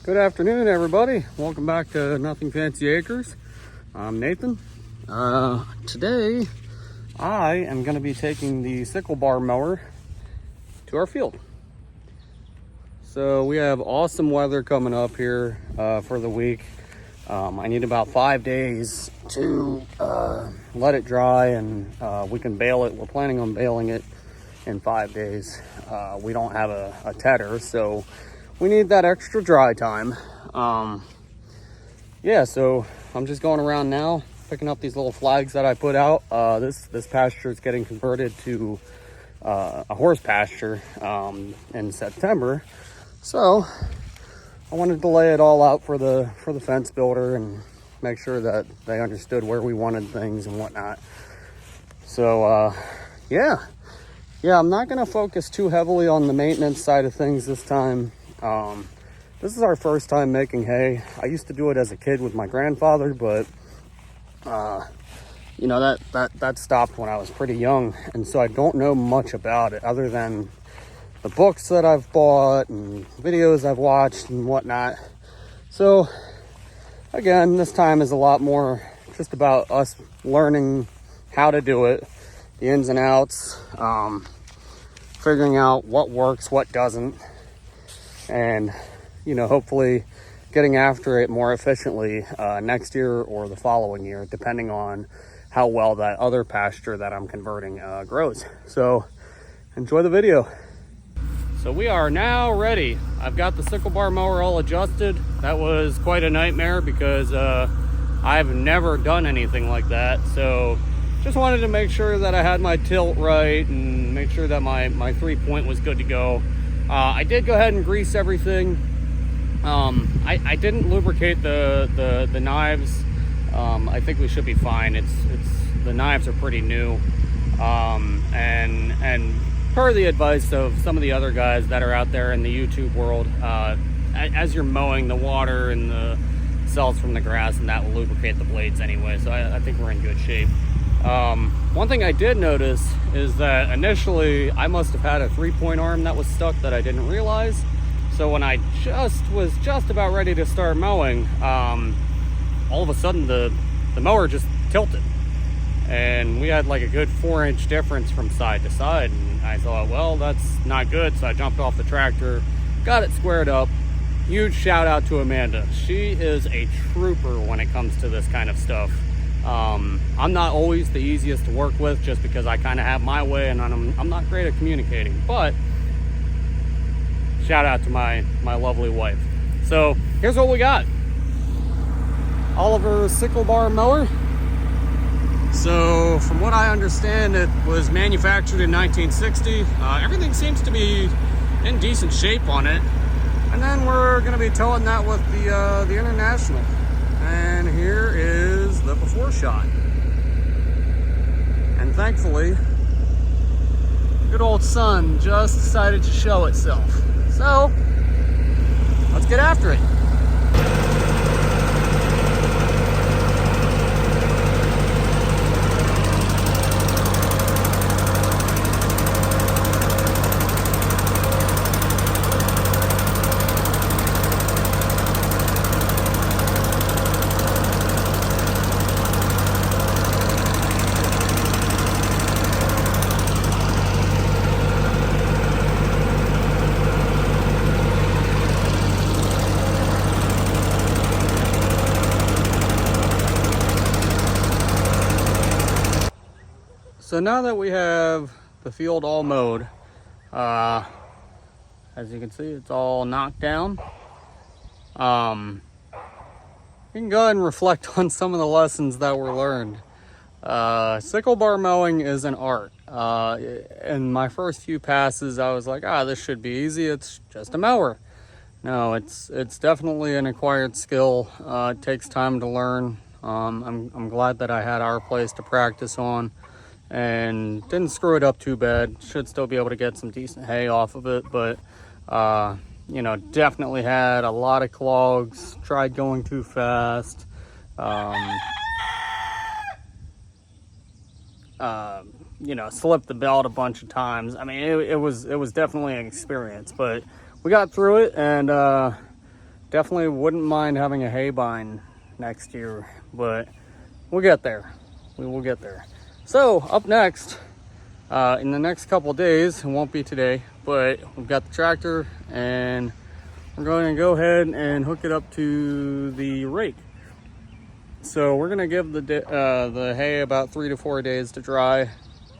Good afternoon, everybody. Welcome back to Nothing Fancy Acres. I'm Nathan. Today, I am going to be taking the sickle bar mower to our field. So we have awesome weather coming up here for the week. I need about 5 days to let it dry, and we can bale it. We're planning on baling it in 5 days. We don't have a tedder, so we need that extra dry time. Yeah, so I'm just going around now, picking up these little flags that I put out. This pasture is getting converted to a horse pasture in September. So I wanted to lay it all out for the fence builder and make sure that they understood where we wanted things and whatnot. So yeah, I'm not going to focus too heavily on the maintenance side of things this time. This is our first time making hay. I used to do it as a kid with my grandfather, but you know, that stopped when I was pretty young, and so I don't know much about it other than the books that I've bought and videos I've watched and whatnot. So again, this time is a lot more just about us learning how to do it, the ins and outs, figuring out what works, what doesn't, and you know, hopefully getting after it more efficiently next year or the following year, depending on how well that other pasture that I'm converting grows. So enjoy the video. So we are now ready. I've got the sickle bar mower all adjusted. That was quite a nightmare because I've never done anything like that. So just wanted to make sure that I had my tilt right and make sure that my 3-point was good to go. I did go ahead and grease everything. I didn't lubricate the knives. I think we should be fine. It's the knives are pretty new. And per the advice of some of the other guys that are out there in the YouTube world, as you're mowing, the water and the cells from the grass and that will lubricate the blades anyway. So I think we're in good shape. One thing I did notice is that initially I must have had a 3-point arm that was stuck that I didn't realize. So when I was just about ready to start mowing, all of a sudden the mower just tilted. And we had like a good 4-inch difference from side to side. And I thought, well, that's not good. So I jumped off the tractor, got it squared up. Huge shout out to Amanda. She is a trooper when it comes to this kind of stuff. I'm not always the easiest to work with just because I kind of have my way and I'm not great at communicating, but shout out to my lovely wife. So here's what we got. Oliver sickle bar mower. So from what I understand, it was manufactured in 1960. Everything seems to be in decent shape on it. And then we're going to be towing that with the International. And here is the before shot. And thankfully, good old sun just decided to show itself. So, let's get after it. So now that we have the field all mowed, as you can see, it's all knocked down. You can go ahead and reflect on some of the lessons that were learned. Sickle bar mowing is an art. In my first few passes, I was like, this should be easy. It's just a mower. No, it's definitely an acquired skill. It takes time to learn. I'm glad that I had our place to practice on and didn't screw it up too bad. Should still be able to get some decent hay off of it, but you know, definitely had a lot of clogs, tried going too fast. You know, slipped the belt a bunch of times. I mean, it was definitely an experience, but we got through it, and Definitely wouldn't mind having a hay bind next year, but we'll get there. We will get there. So up next, in the next couple days, it won't be today, but we've got the tractor and we're going to go ahead and hook it up to the rake. So we're going to give the hay about 3 to 4 days to dry,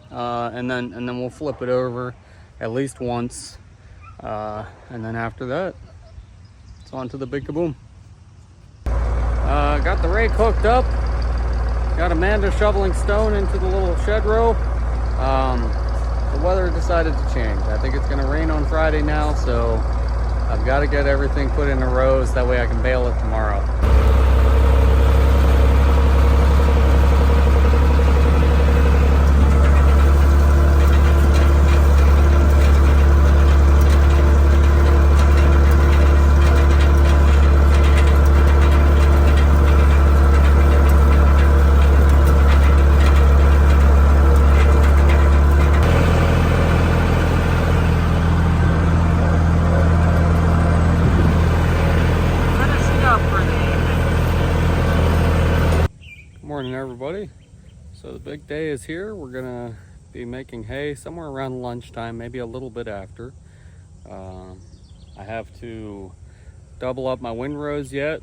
and then we'll flip it over at least once, and then after that, it's on to the big kaboom. Got the rake hooked up. Got Amanda shoveling stone into the little shed row. The weather decided to change. I think it's going to rain on Friday now, so I've got to get everything put in rows. That way I can bale it tomorrow. Morning everybody. So the big day is here. We're gonna be making hay somewhere around lunchtime, maybe a little bit after. I have to double up my windrows yet.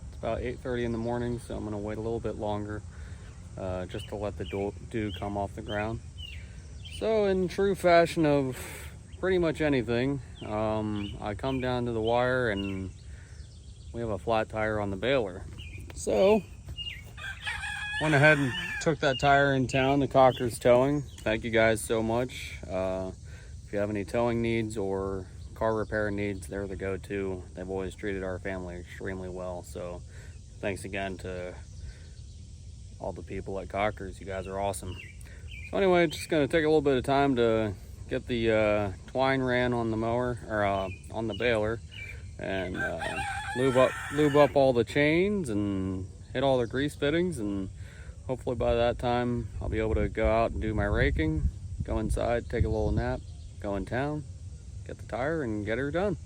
It's about 8:30 in the morning, so I'm gonna wait a little bit longer just to let the dew come off the ground. So in true fashion of pretty much anything, I come down to the wire and we have a flat tire on the baler. So went ahead and took that tire in town to Cocker's Towing. Thank you guys so much. If you have any towing needs or car repair needs, they're the go-to. They've always treated our family extremely well. So thanks again to all the people at Cocker's. You guys are awesome. So anyway, just gonna take a little bit of time to get the twine ran on the mower, or on the baler, and lube up all the chains and hit all the grease fittings, and hopefully by that time I'll be able to go out and do my raking, go inside, take a little nap, go in town, get the tire, and get her done.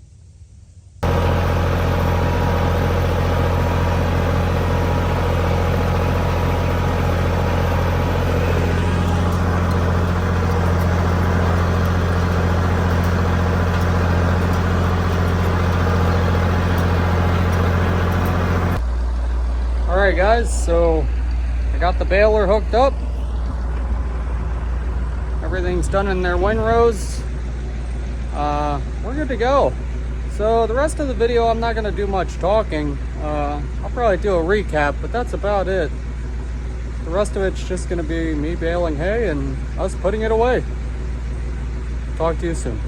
All right guys, so I got the baler hooked up. Everything's done in their windrows. We're good to go. So the rest of the video, I'm not gonna do much talking. I'll probably do a recap, but that's about it. The rest of it's just gonna be me baling hay and us putting it away. Talk to you soon.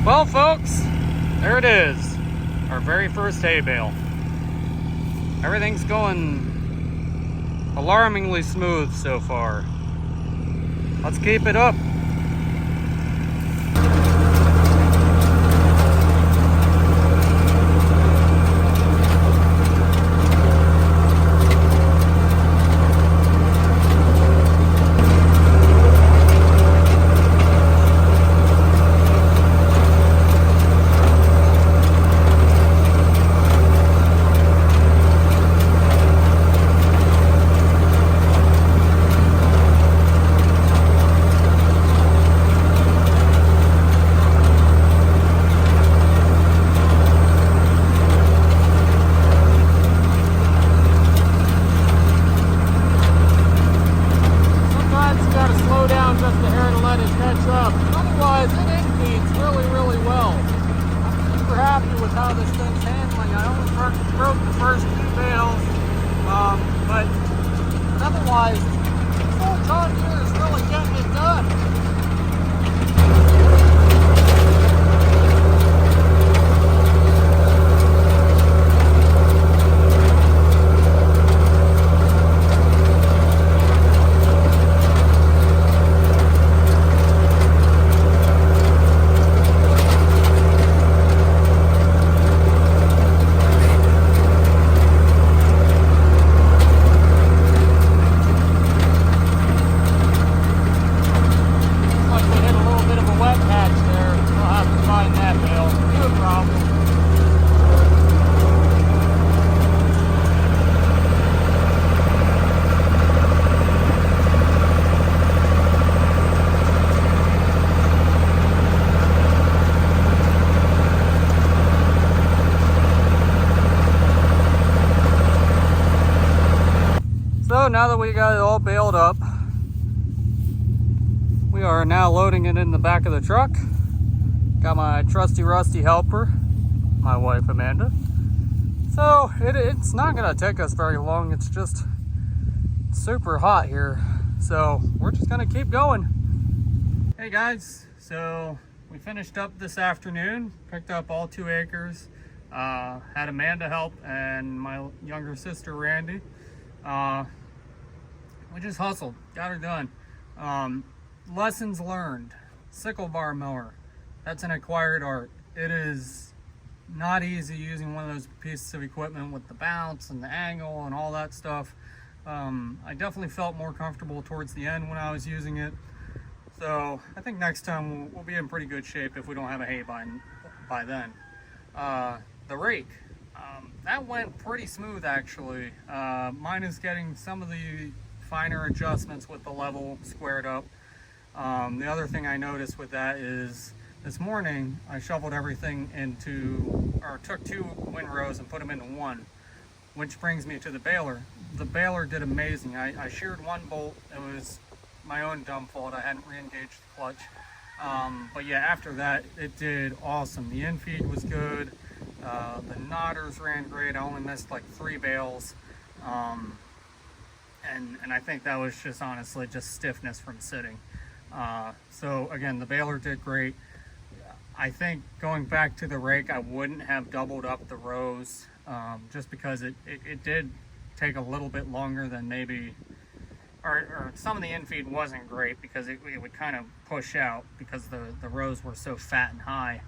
Well folks, there it is. Our very first hay bale. Everything's going alarmingly smooth so far. Let's keep it up. Happy with how this thing's handling. I only broke the first 2 bales, but otherwise, this whole John Deere is really getting it done. So now that we got it all baled up, we are now loading it in the back of the truck. Got my trusty rusty helper, my wife Amanda. So it's not gonna take us very long. It's just super hot here. So we're just gonna keep going. Hey guys, so we finished up this afternoon, picked up all 2 acres. Had Amanda help and my younger sister Randy. We just hustled, got her done. Lessons learned: sickle bar mower, that's an acquired art. It is not easy using one of those pieces of equipment with the bounce and the angle and all that stuff. I definitely felt more comfortable towards the end when I was using it. So I think next time we'll be in pretty good shape if we don't have a hay by then. The rake, that went pretty smooth actually. Mine is getting some of the finer adjustments with the level squared up. The other thing I noticed with that is this morning I shoveled everything took 2 windrows and put them into one, which brings me to the baler. The baler did amazing. I sheared 1 bolt. It was my own dumb fault. I hadn't re-engaged the clutch. But yeah, after that, it did awesome. The infeed was good. The knotters ran great. I only missed like 3 bales. And I think that was just honestly just stiffness from sitting. So again, the baler did great. I think going back to the rake, I wouldn't have doubled up the rows, just because it did take a little bit longer than maybe, or some of the infeed wasn't great because it would kind of push out because the rows were so fat and high.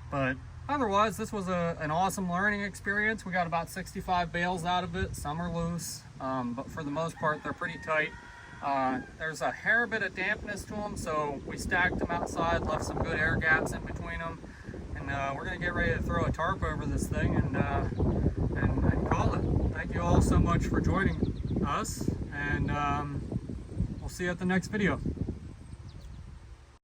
But otherwise, this was an awesome learning experience. We got about 65 bales out of it. Some are loose, but for the most part, they're pretty tight. There's a hair bit of dampness to them, so we stacked them outside, left some good air gaps in between them, and we're gonna get ready to throw a tarp over this thing and call it. Thank you all so much for joining us, and we'll see you at the next video.